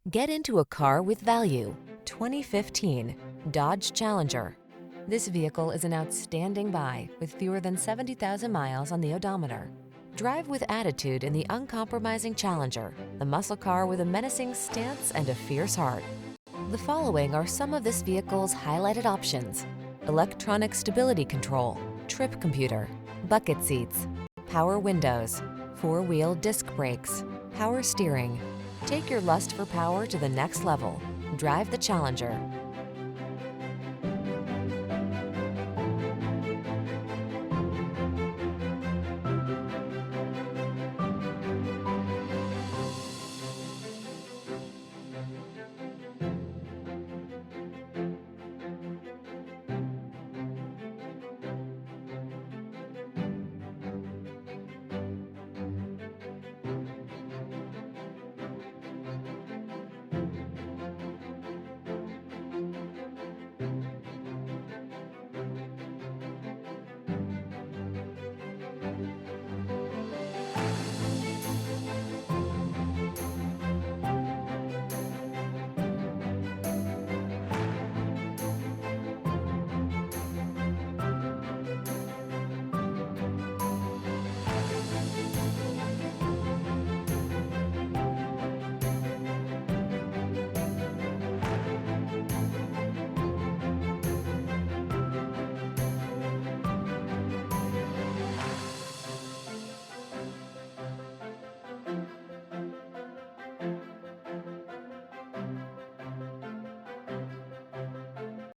Get into a car with value. 2015 Dodge Challenger. This vehicle is an outstanding buy with fewer than 70,000 miles on the odometer. Drive with attitude in the uncompromising Challenger, the muscle car with a menacing stance and a fierce heart. The following are some of this vehicle's highlighted options: electronic stability control, trip computer, bucket seats, power windows, four-wheel disc brakes, power steering. Take your lust for power to the next level. Drive the Challenger.